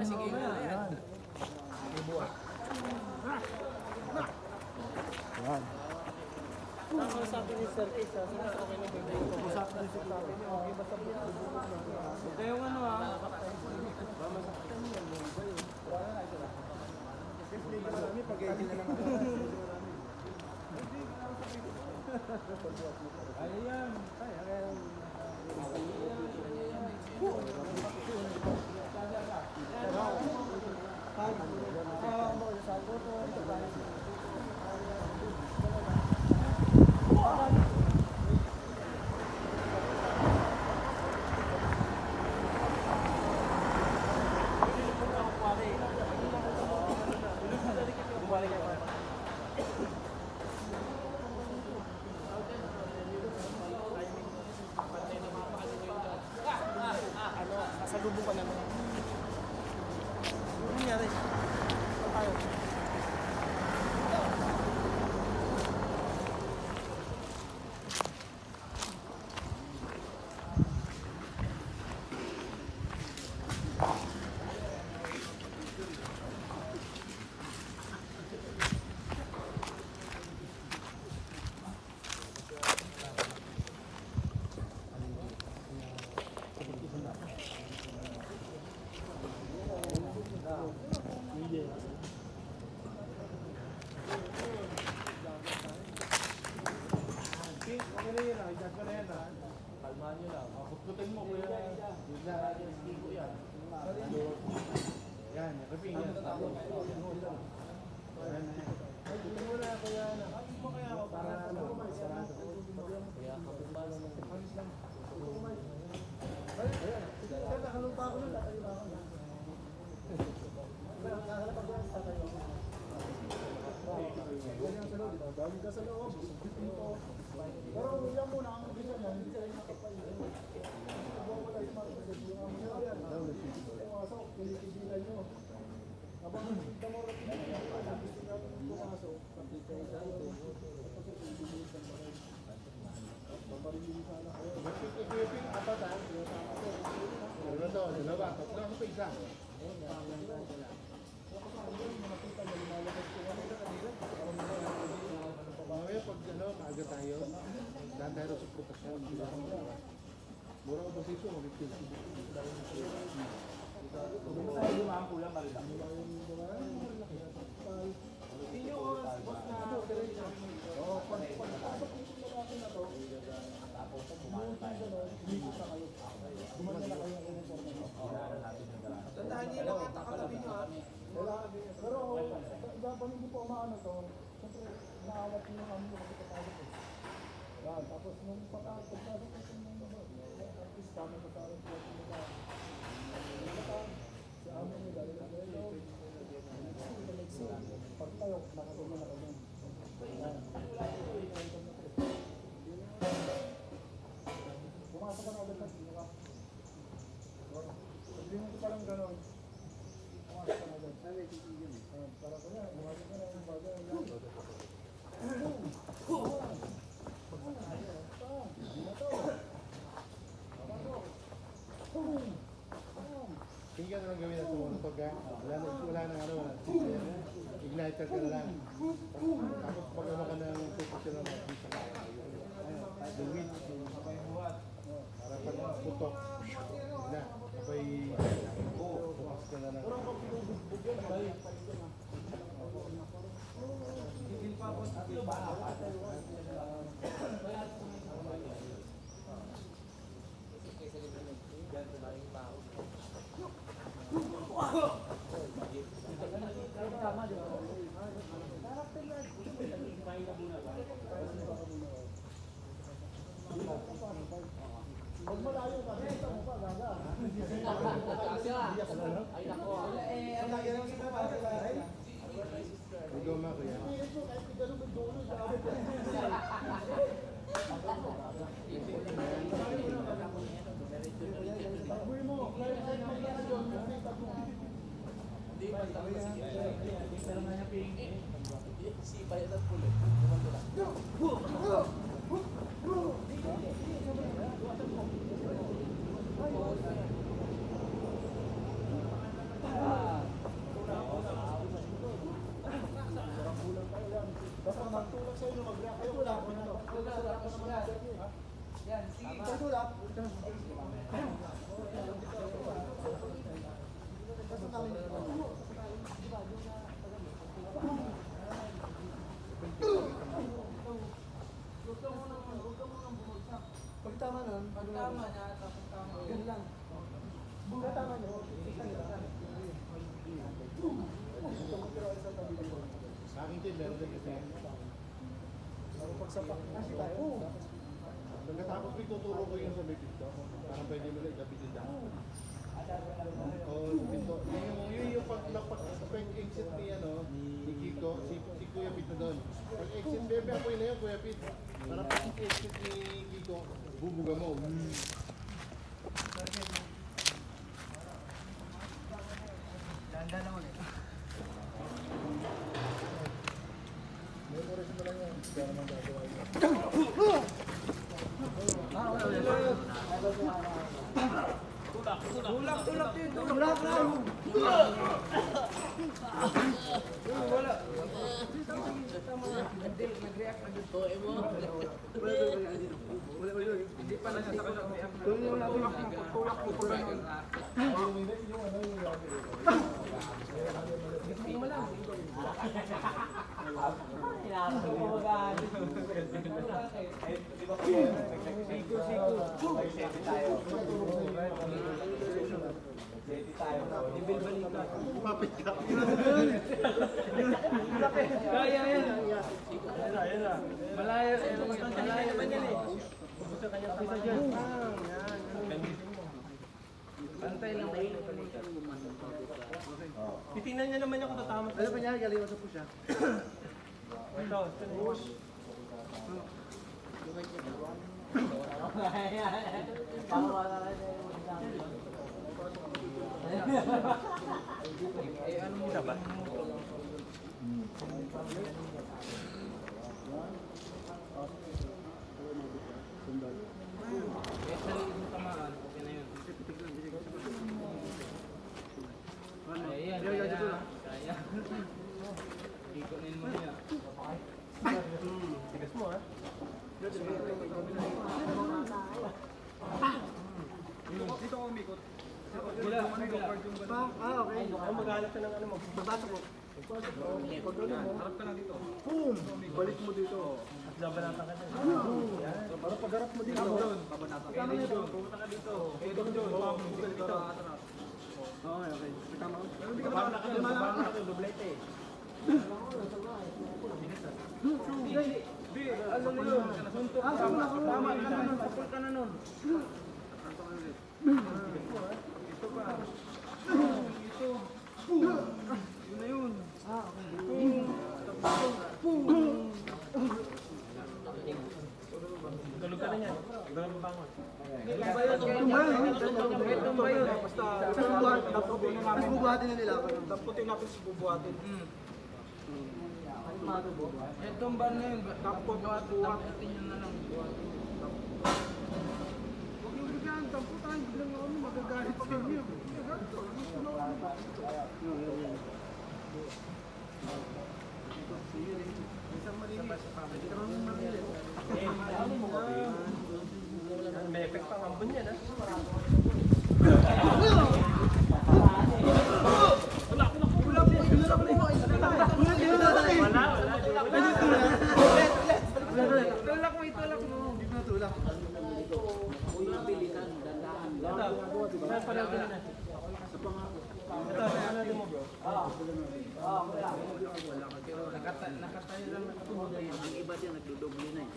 Sige na yan. Yan. Ang sabi ni Sir Case, okay na ba yung Usap din sa sabi niya, okay ba sa buwan? Huwag kayong ano Siyempre ka na kami, pag-edit na lang ako. Ayan. Sasalubong ka naman. Ano nangyari? Saan tayo? Kalmahan nyo lang. Pagputin mo kuya. Yan, kaping yan. Para ano, sarado. Kaya kapagbalas na. Nakalupa ako nun, tatayo ako. Dami ka sa loob. Pero ilan muna ang bisa niya, hindi sila nakapal. Wala yung mga pumasok, pinitigilan nyo. Habang nakita mo rin niya, gusto niya pumasok. Pamparilin sana kayo. Ipin, apat ha? Ano to? Dalawa, tatlo, ano pa isa? Mamaya pag ano, maaga tayo, daan tayo sa protasyon. Mura ko ba siso? Sa'yo lumaan kuya, malilak. Tandahan niyo lang kita katabi niyo ha. Pero dapat hindi po umaano to. Siyempre, naawat niyo kami kasi kapagod eh. Yan, tapos nung pagpasok kasi nung at least kami matawag po sa mga si amin yung dali na kayo. Pag tayo, nakatulong na kami. Pumasok ka na ulit ng sinuka. Sabihin mo ko palang gano'n. Pumasok ka na ulit. Para ko yan, pumasok ka na yung bagay. Tingnan na lang gawin na tumutog ha. Wala na ano, igniter ka na lang. Tapos pag ano ka ng position ng mag-bisa ka. Dungit. Para pag putok, na. Kapay bukas ka na lang. Pag malayo ka, kita mo pa, gaga. Ay nako. Igoma ko yan. Kahit tigalo mo doon, sabi ko. Taboy mo, kahit magkano doon, taboy mo. Hindi ba tayo sige. Pero nga niya ping. Si bayad at pulo. Pag tama nun, ano Tama na, tapos tama. Yan lang. Pagka tama nyo, isa nila. Sa akin din, meron din kasi. Bago pagsapak, kasi tayo. Pagkatapos ko tuturo ko yung sa may pinto. Parang pwede mo lang ikapitin dahil. Oo, sa pinto. Yung pag-exit ni, ni Kiko, si Kuya Pit na doon. Pag-exit, bebe ako yun na yun, Kuya Pit. Para pag-exit ni Kiko, bubuga mo. Ganda naman eh. Memories mo lang yan. Kaya naman gagawa yun. Tulak din. Tulak lang! Wala. Nag-react na dito. Hindi pa lang sa nag-react. Tulak mo po lang. Papit ka. Kaya yan. Malayo. Malayo naman yan eh. Gusto kanya tapos dyan. Pantay lang kayo. Titingnan niya naman yung kung tatama. Ano pa niya? Galing sa push ah. Ito. Ano mo ba? Tigas mo ha. Dito ako umikot. Wala. Okay. Ang maghanap ka ng ano mo. Babasok mo. Pag ano mo, Harap ka lang dito. boom! Balik mo dito. At labanatan ka dyan. Para pagharap mo dito. Tama na doon. Pumunta ka dito. Dito. Dito. Okay, okay. Tama. Babana ka dyan. Babana ka dyan. Doblete eh. Ano mo yun? Suntok. Tama. Tama ka na nun. Sapul ka na nun. Ito pa. Ito. Yun na yun. Tulog ka na yan. Iba ang bangon. Tumbayo. Basta. Tapos bubuhatin na nila. Damputin natin si bubuhatin. Eh, tumba na yun. Damputin nyo na lang. Huwag yung bigyan. Tamputan. Biglang ako magagalit sa inyo. May effect pang ambon yan ha. Tulak mo, itulak mo. Dito na tulak. Saan pala din na? Ito, saan natin mo bro? Nakatayo lang nakatulog. Ang iba din nagdodoble na eh.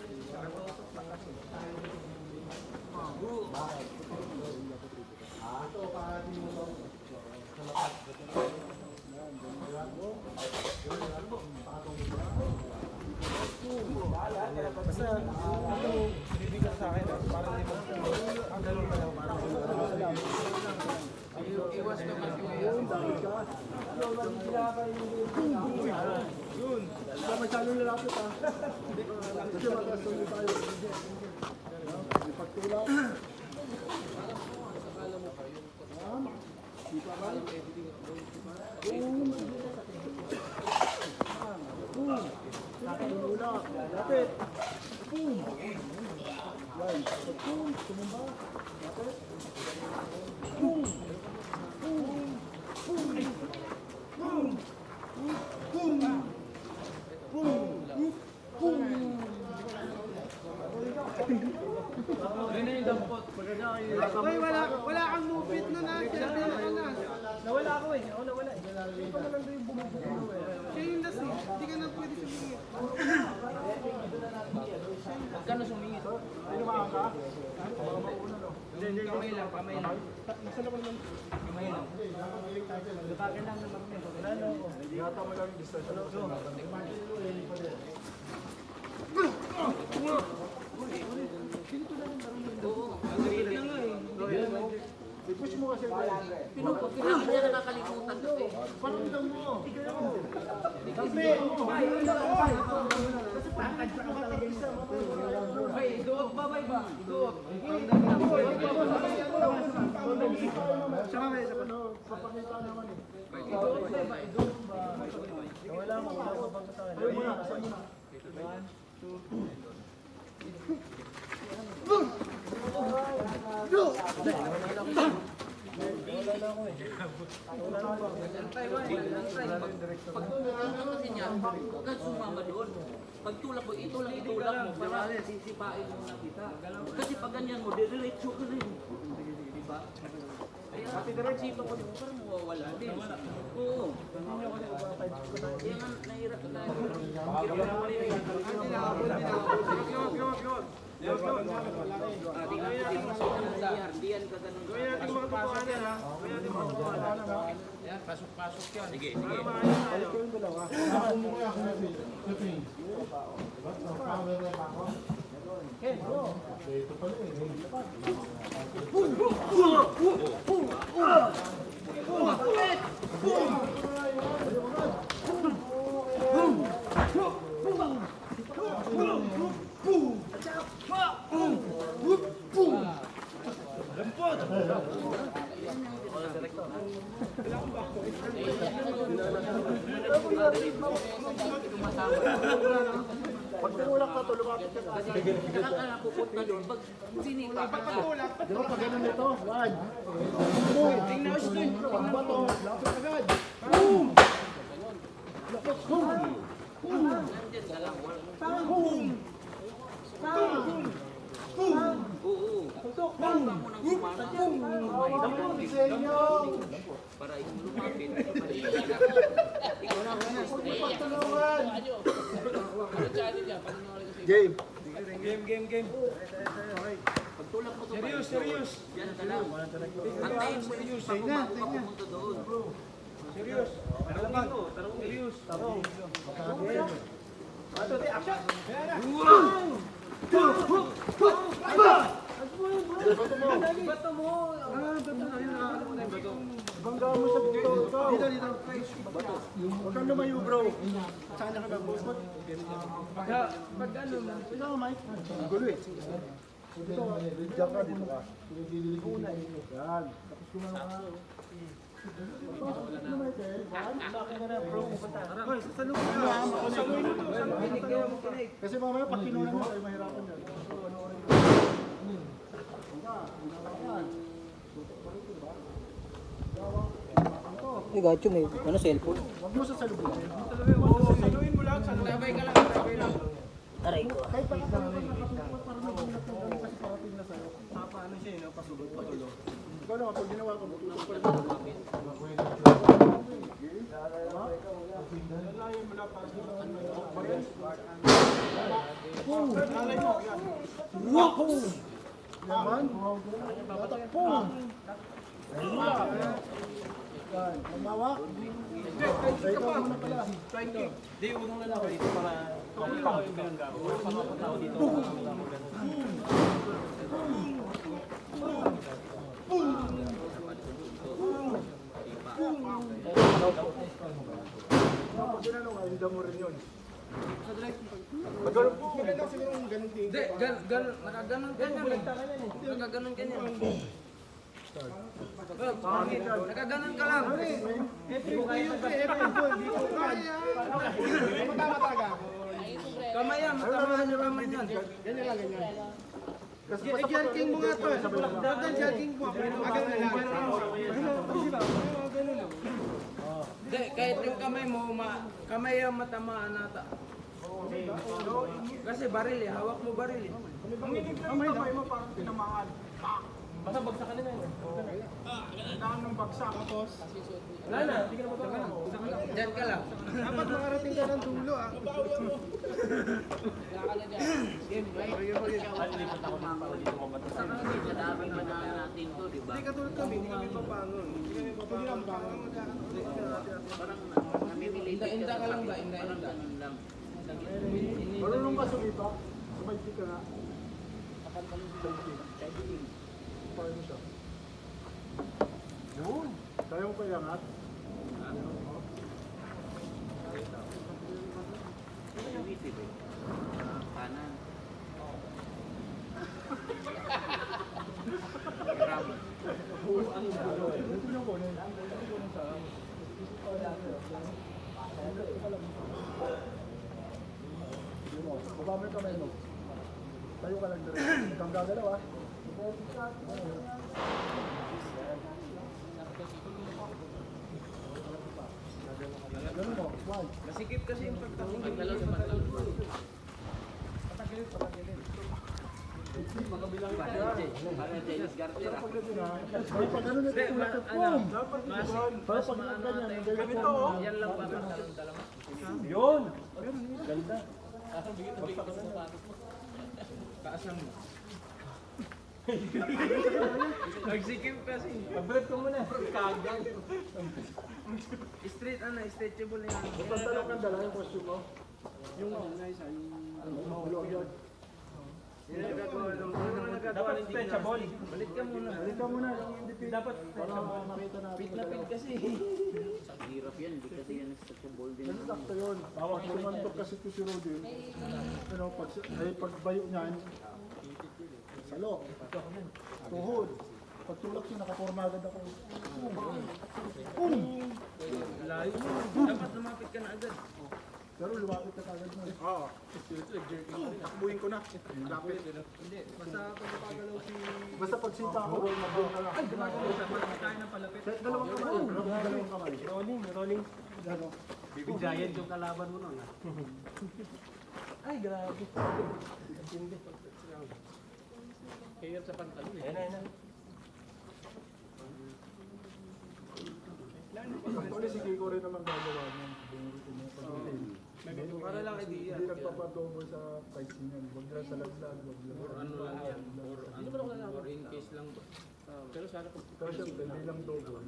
Basta, ito, bibigyan sa akin ha. Parang hindi mo, ang ganun pa lang. Parang Iwas ka kasi Yun. Masyado lalapit ha. Kasi magkasulo tayo. Ipagtulak. Dito ka. Boom. Tulak. Lapit. Boom. Yan. Boom. Tumumba. Lapit. Wala kang movement na na. Siya na. Nawala ako eh. Ako nawala eh. Siya pa naman yung bumubuo eh. Siya yung last eh. Hindi ka na pwede sumingit. Magkano sumingit? Tinumaan ka? Hindi. Kamay lang. Isa lang naman. Kamay lang. Lutakin lang naman kami. Ano ako? Yata mo lang yung distansya. I-push mo kasi. Pinupagkailangan niya nakakalimutan kasi. Paramdam mo. Ay, duwag ba ba? Duwag. Saka may isa pa no, papakita naman eh. Duwag ba? Duwag ba? Wala mo bang sa akin? Ayun muna, kasama muna. Pag kasi niya, huwag kang sumama doon. Pag tulak mo para sisipain mo na kita. Kasi pag ganyan mo, diretso ka rin. Diba? Kaya pati diretso ko din, parang mawawala din. Oo. Kaya nga, nahirap na. Hindi yan kaganon. Gawin natin mga katotohanan ha. Gawin natin mga katotohanan ha. Yan, pasok-pasok yan. Sige. Ayos ko yung dalawa. Ako mo kaya ako natin. Ito pala eh. Pag tinulak ka to, lumapit ka tayo. Saka ka napupunta doon, pag sinipa ka. Di ba pag ganun ito? One. Tingnan ko siya. Pag bato, lapit agad. Nandyan ka lang. Oo. Bang mo nang sumama. Para yung lumapit. Ikaw na. Game. Game. Pag tulak mo to. Serious. Yan ka lang. Antayin mo yung pag pumunta doon. Serious. Tarong serious. Tarong. Ato, di action. Bato mo. Bangga mo sa dito. Dito. Bato. Huwag kang lumayo bro. Sana ka ba? Pag ano, Ito ka Mike. Ang gulo eh. Dito ka. Diyan ka. Dito ka. Yan. Tapos kumano ka. Kasi mamaya pag kinuha mo tayo mahirapan yan. May gacho, may ano, cellphone. Huwag mo sa salubong. saluin mo lang. Sabay ka lang. Aray ko. Kahit pa kapag nakapagpapag para magulat ng gano'n kasi parating na sa'yo. Paano siya, no? Pasugod. Ikaw lang, kapag ginawa ko, matutok pa rin. Lalayan mo lang para sa lalay mo. Wow! Naman? Tatakpong! Yan, umawak. Ikaw muna pala. Di, unang lalaki dito para pang binangga. Para mga tao dito. Kapag ginanong, ayunda mo rin yun. Magano'n po, maganda siguro yung ganun tingin. Hindi, nakaganon ka niyan. Nakaganon ka niyan. Nakaganon ka lang. Kamay yan, matamahan yung kamay yan. Ganyan lang, ganyan. Kasi King mo nga to. Dagan king mo. Agad na lang. Hindi, kahit yung kamay mo, kamay yung matamaan nata. Kasi baril eh, hawak mo baril eh. ang hinig ng kamay mo parang tinamaan. Basta bagsak ka na yun. Kailangan ng bagsak. Tapos, Wala na, hindi ka na mababa. Diyan ka lang. Dapat makarating ka ng dulo ah. Kadami pa na natin to, di ba? Hindi katulad kami, hindi kami papangon. Hindi kami papangon. Parang namimilita ka lang ba? Parang ganun lang. marunong ka sumita. Sumayti ka nga. Paano siya? Yun. Kaya mo pa iangat? Kanan. Ito yung kunin. Hindi mo. Baba mo yung kamay mo. Tayo ka lang na rin. Huwag kang gagalaw ah. Ganun mo. Why? Masikip kasi yung pagtakong. Pagdalaw sa pagdalaw. Patagilid, patagilid. Parang Dennis Garcia. Pag ganun ah. Ay, pag ganun ito tulad ng boom. Dapat ganun. Para pag ganyan. Ganito oh. Yan lang ba talong-talong? Yun. Ganda. Taas lang mo. Nagsikip kasi. Pag-break ko muna. Kagang. Straight stretchable na yan. Basta dalaw kang dala yung costume mo. Yung yun. Yan ang nagagawa ng nagagawa ng stretchable. Balik ka muna. Balik ka muna. Dapat para makita natin. Pit na pit kasi. Hirap yan, hindi kasi yan stretchable din. Kasi sakto yun. Bawang tumantok kasi ito si Rodin. Ano, pagbayo niyan, salo, tuhod. Pagtulak siya, nakaporma agad ako. Layo mo. Dapat lumapit ka na agad. Pero lumapit ka agad mo. Oo. Buhin ko na. Lapit. Hindi, basta pagpapagalaw si... Basta pagsita ako, mag-buhin ka lang. Ay, gumagalaw siya. Parang tayo ng palapit. Dalawang kamay. Dalawang kamay. Rolling. Ano? Big giant yung kalaban mo nun. Ay, grabe. Hindi. Hirap sa pantalon eh. Yan. Actually, si Kiko rin naman gagawa niya. Para lang idea. Hindi nagpapadobo sa pricing yan. Huwag lang sa laglag. Ano lang yan. Or in case lang ba? Pero sana kung Pero syempre, hindi lang double.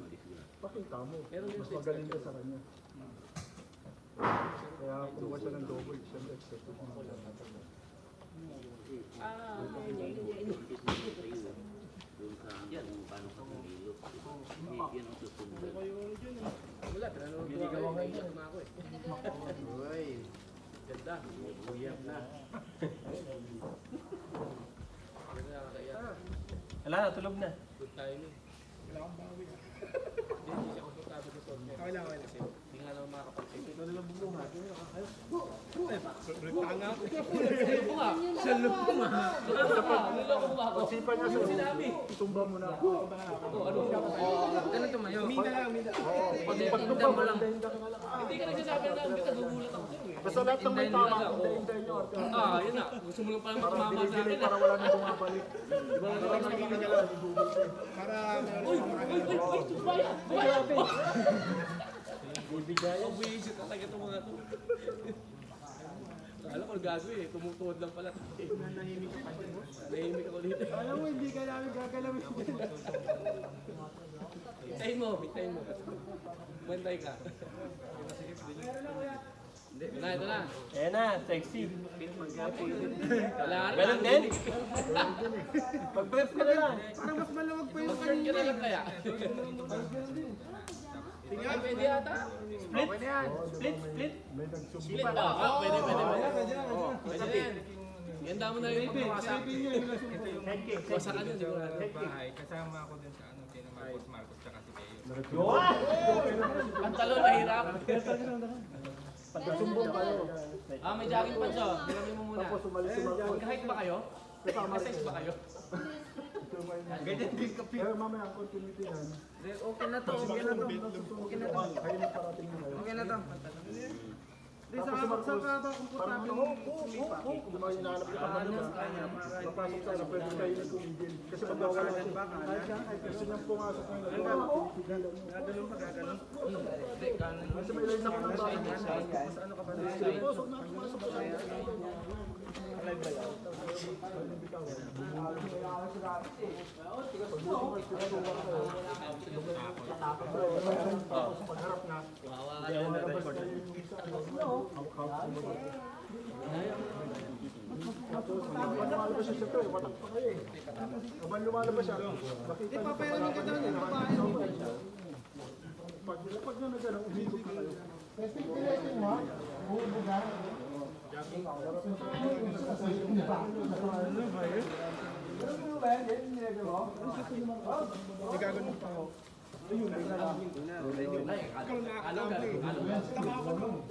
Pakita mo. Mas magaling ka sa kanya. Kaya kumuha siya ng double. Siyempre, expect mo. Yan, paano ka kumilo? Yan ang susunod. wala, pinanood ko ako. Iyak na ako eh. Uy. Ganda. Uyak na. Ganda na kakaiyak. Wala na, tulog na. Good tayo nun. Wala akong bawi ah. Hindi siya komportable sa sort. Okay lang. Hindi nga naman makakapagsin. Ito na lang bumuha. Tanga ako. Sa lubong ah. Pagsipan niya sa tumba mo na. Ganun tumayo. Pagtumba mo lang. Hindi ka nagsasabi na lang. Basta gugulat ako sa'yo eh. Basta lahat ng may tama, hintayin nyo. Yun na. Gusto mo lang pala Para matumama sa delay akin. para wala nang bumabalik. Para nakikinig ka lang. Oh, buwisit talaga itong mga to. Alam ko, gago eh. Tumutuwad lang pala. Nahimik ako dito. Alam mo, hindi ka namin gagalawin. Hintayin mo. Bantay ka. Ito na. Ayan na, sexy. Wala rin. Ganun din? Pag-brief ka na lang. Parang mas maluwag pa yung kanina. Mag-shirt ka na lang kaya. Tingnan, pwede yata. Split? Split? May nagsubok. Split ba? Pwede. Pwede din. Ganda mo na yung pagkawasak. Wasakan yun siguro natin. Kasama ako dun sa ano, kina Marcos tsaka si Mayo. Yun! Ang talo, mahirap. Pagkasumbong kayo. May jogging pants oh. Bilangin mo muna. Tapos umalis si Marcos. Kahit ba kayo? Ka-size ba kayo? Ganyan din ka. Pero mamaya ang continuity yan. Okay na to. Kayo magparating na kayo. Okay na to. Hindi, sa ba komportable mong sumipa? Kung mga hinahanap niya pa niya, papasok sana pwede kayo nagkumigil. Kasi pag nawala siya, gusto niyang pumasok ng nagawa. Gagalong pa, gagalong. Kasi may line up ng bahay. Mas ano ka ba? Pumasok na, pumasok na. Lumalabas siya siyempre, watak pa kayo eh. Kapag lumalabas siya, makita niyo. Papayanin ka daw niya, babae. Pag na nagano, umibig ka kayo. Hindi gagawin pa ako. Ayun, ay nalangin ko na. Ikaw nakakalampli. Tama ako no.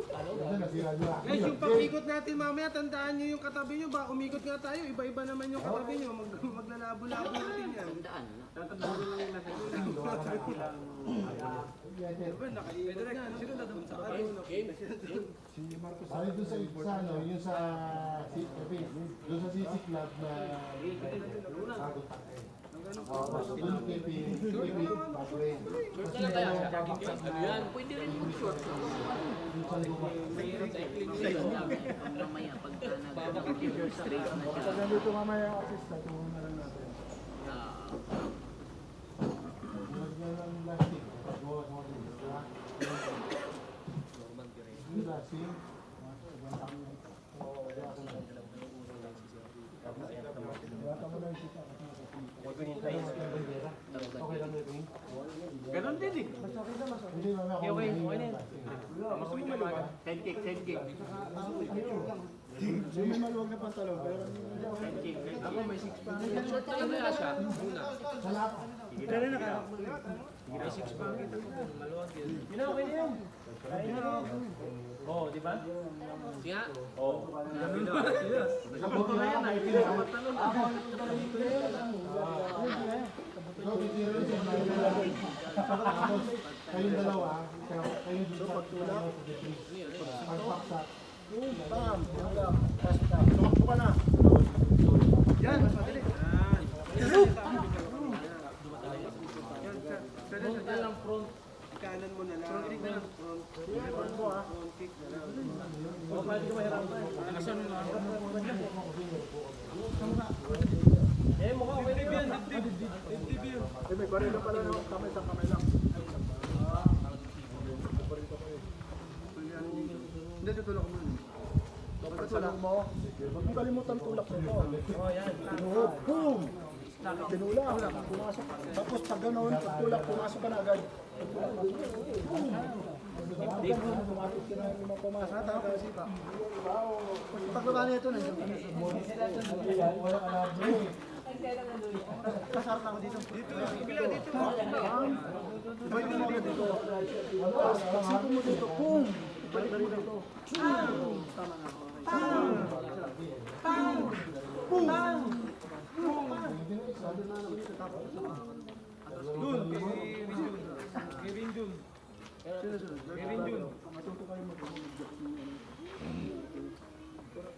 Guys, yung pag-ikot natin mamaya, tandaan nyo yung katabi nyo. Ba, umikot nga tayo. Iba-iba naman yung katabi nyo. Maglalabo-labo natin yan. Tatandaan nyo lang natin. Diba, nakaikot na. Sino na doon sa katabi? Ay, doon sa ano, yung sa doon sa CC Club na doon KP pathway. Short ka lang kaya. Ano yan? Pwede rin mag-short. Mamaya pagka nag-straight na siya. Pag nandito mamaya ang assistant, tulungan na lang natin. Lagyan ng plastic. Gawa mo rin. Yung plastic. Okay lang ito. Ganon din eh. Hindi naman ako. Okay na. Makuwi naman. 10 cake. May maluwag na pantalon, pero Ako may 6 pa. Short ka lang kaya siya. Muna. Dali na kaya. May 6 pa. Maluwag yun. Yun na, okay na yan. Oo, di ba? Siya? Oo. Ito na yan. Ay, pinakatalon. So, titiro siya. Tapos, kayong dalawa, kayo dito sa tulak, pagpaksak. bam! Tumakbo ka na! Yan, mas madali. Yan, lang front. Kanan mo na lang. Front kick na lang. Front mo ah. Front kick na lang. Oo, pwede ka mahirapan. Asan mo na? Eh, mukha okay na yan. Dibdib yun. Eh, may barilo pala no? Kamay sa kamay lang. Hindi, tutulak mo nun. Pagkatulak mo, huwag mo kalimutan tulak nito. Oo, yan. Tinuhod, boom! Tinulak, pumasok. Tapos pag gano'n, pag tulak, pumasok ka na agad. Pumasok ka na yung mga pumasok. Tapos sipa. Pag baba na ito, Wala ka na break. kasar ka dito. Dito, bila dito. Ibalik mo agad dito. Pag sipo mo dito, boom! Ibalik mo dito. Tama na. Dun, kay Rindun. Kay Rindun.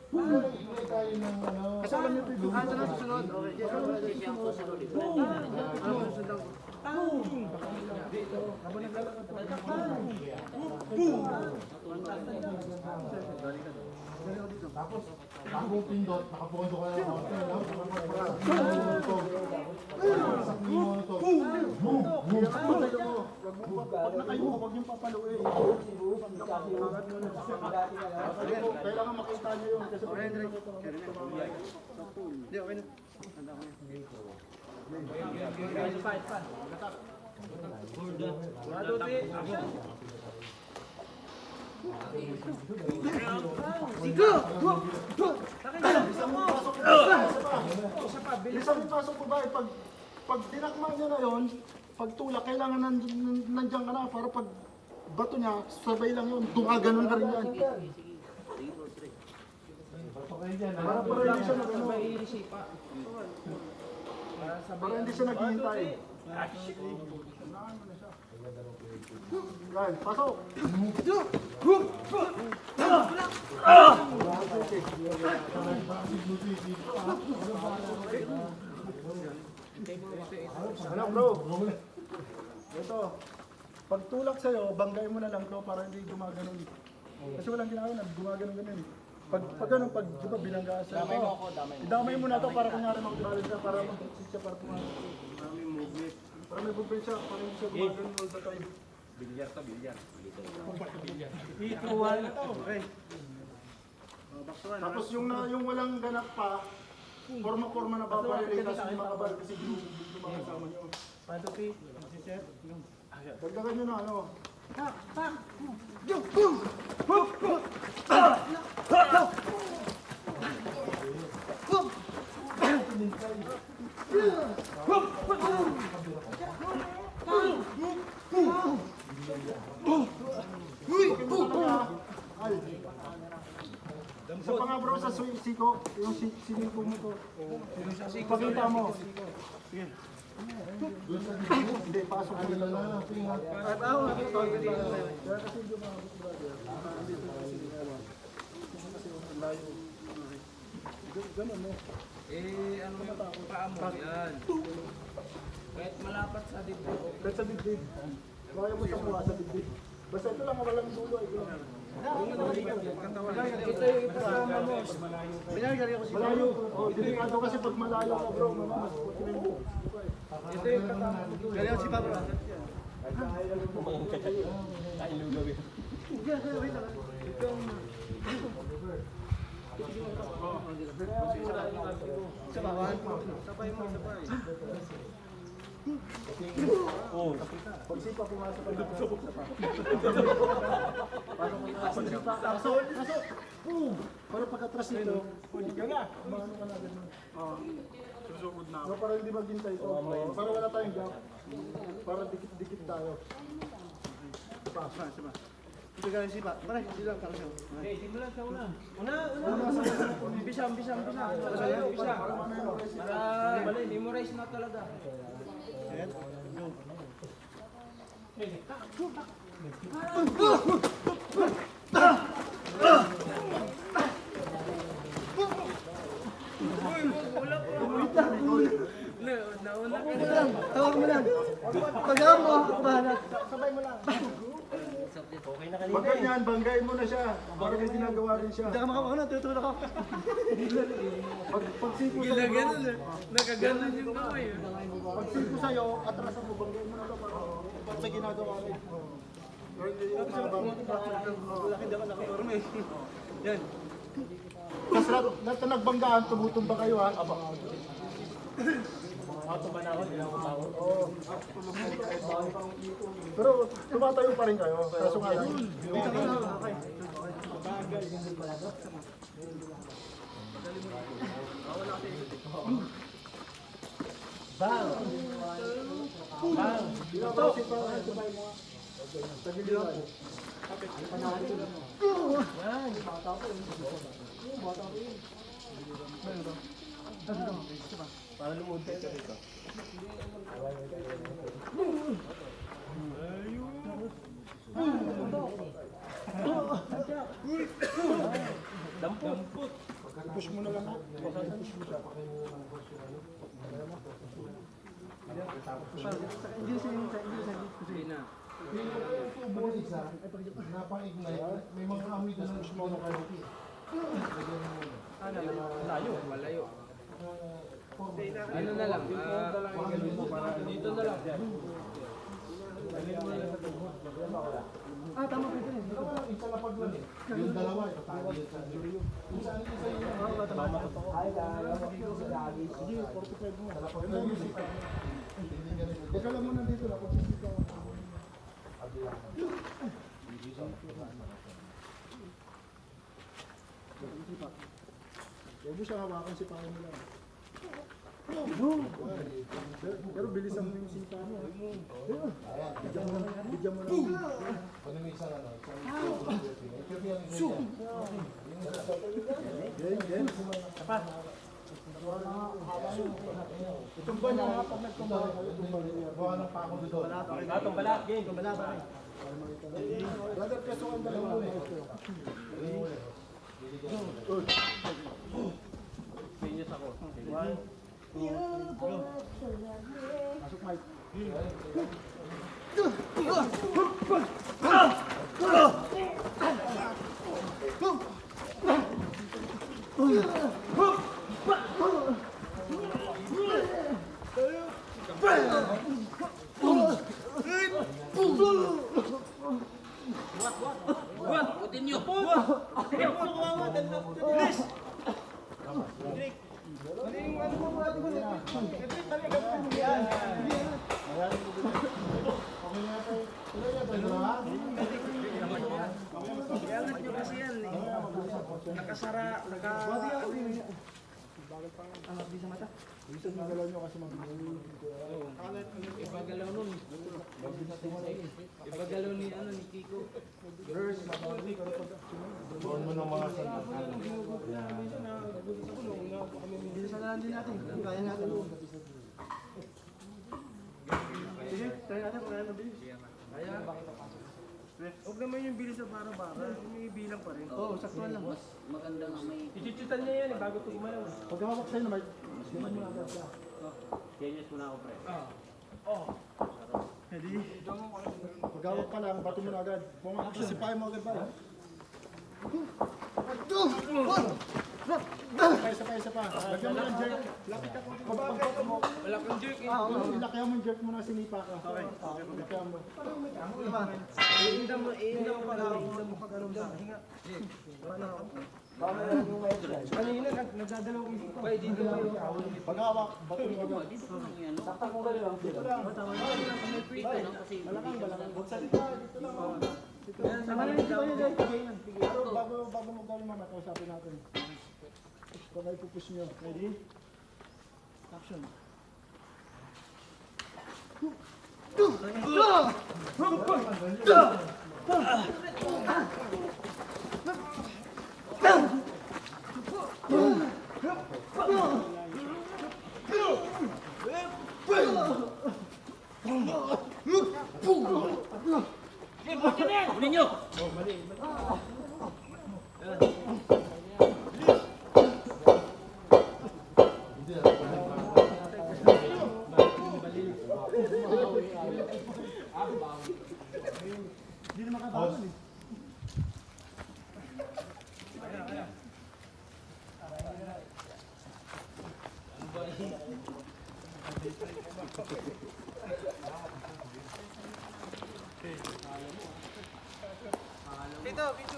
Hindi tayo ng ano. Kasi alam niyo, ito na susunod. Tapos, bagong pindot, nakapondo ka na ng Pag nakayo, huwag niyong papaluin. Kailangan makita niyo yun. Kasi Hindi, okay na. bilisan yung pasok ko ba? Pag dinakma niya na yun, pag tulak, kailangan nandiyan ka na para pag bato niya, sabay lang yun. Dumaganon ka rin yan. Para hindi siya nag-ano. Para hindi siya naghihintay. Guys, pasok! Ano bro? Ito, pag tulak sa'yo, banggay mo na lang to para hindi gumaganon. Kasi walang ginagawa na, gumaganon-ganon. Pag ganun, pag di ba binangga sa'yo, idamay mo na to para kunyari mag-balance siya, para mag-exit siya, para pumasok. Para may movement. Para may movement siya, para hindi siya gumaganon all the time. Bilyar to, bilyar. Ituwal na to. Okay. Tapos yung walang ganap pa, forma-forma na babarili kasi yung mga bar kasi lumakasama nyo. Padupi. Set. Dagdagan nyo na ano. Sa pa nga bro sa siko, yung siniko mo to. Pakita mo. Sige. Hindi, pasok mo na lang. Ako nga ito. Kaya kasi hindi mga brother. Dito kasi kasi layo. Ganun mo. Eh, ano yung paa mo? Yan. Kahit malapat sa dibdib. Kahit sa dibdib. Kaya mo siya kuha sa dibdib. Basta ito lang walang dulo. Ito yung kasama mo. Pinagari ako si Malayo. Delikado kasi pag malayo ka bro. Mas Ito yung kasama mo. Gali ako si Pablo. Sa bawan. Sabay mo, sabay. pag sipa pumasok ka na. Pasok sipa. Pasok. Boom. Para pagkatras nito. Maano ka na ganun. Susugod na. No, para hindi maghintay ito. Para wala tayong gap. Para dikit-dikit tayo. Sipa. Ito gali si Pablo. Pare, hindi lang kalsyo. Okay, simulan sa una. Bisam. Para memorize na talaga. Tawag mo lang. Pagawag mo, bahala. Sabay mo lang. Pag ganyan, banggay mo na siya. Para may ginagawa rin siya. Hindi ka makakauna, tutulog ako. Pag sipo sa'yo, Nakaganon yung kamay. pag sipo sa'yo, atrasan mo, banggay mo na ito para may ginagawa rin. Malaki daw nakaporma eh. Yan. Tapos lahat na nagbanggaan, tumutumba kayo ha. Pero tumatayo pa rin kayo. Kaso nga lang. Dito ka na. Okay. Para lumuod tayo dito. Dampot. Push mo na lang. Push mo siya. Hindi na. Yung tubo isa, napang-ignite, may mga amoy ka ng small kayo. Malayo. Ano na lang? Dito na lang. Tama ko ito. Isa na paglan eh. Yung dalawa, itatali yun sa jury. Kung saan isa yun, tama totoo. Sige, 45 mo. Ganda yung musika. Teka lang muna dito na. Pag musika. Huwag mo siya hawakan si Pao mo lang. Pero bilisan mo yung sinta mo. Bigyan mo lang. Pag may isang ano, Yan. Itumba niya nga pag nagtumba kayo, tumba niya. Gawa ng pako doon. Gatong balat, game. Brother, keso ang dalawa mo. Genius ako. Pasok, Mike. Putin nyo. Okay na tayo. Tuloy na tayo, ha? Iangat nyo kasi yan eh. Nakasara, Isang nagalaw nyo kasi mabilis. Ibagalaw nun. Ibagalaw ni ano ni Kiko. Doon mo ng mga sandal. Bilisan din natin. Kaya natin yun. Sige, try natin kung kaya mabilis. Huwag naman yung bilis sa bara-bara. May bilang pa rin. Oo, saktuhan lang. Mas maganda nga may... Ichuchutan niya yan eh, bago ito gumalaw. Pag hawak sa'yo na, Mike, simulan mo na agad siya. Genius muna ako, pre. Ready? Pag hawak ka lang, bato mo na agad. Sisipahin mo agad ba? Isa pa. Lagyan mo ng jerk. Lapit ako. Pagpagpag mo. Wala kang jerk eh. Ilakyan mo yung jerk mo na sinipa ka. Okay. Ilakyan mo. Iindam mo pala. Iindam mo pag anong dam. Hinga. Kanina nagdadalaw ko yung pa. Dito Pag hawak, bato mo agad. Dito lang yan. Sakta mo ka lang. Dito lang. Dito lang kasi... Dito lang. Sama na dito kayo guys. Pero bago mo gawin mama, kausapin natin. Kung may pupush nyo. Ready? Action. Kunin nyo! Hindi na makabawan eh. Dito, video.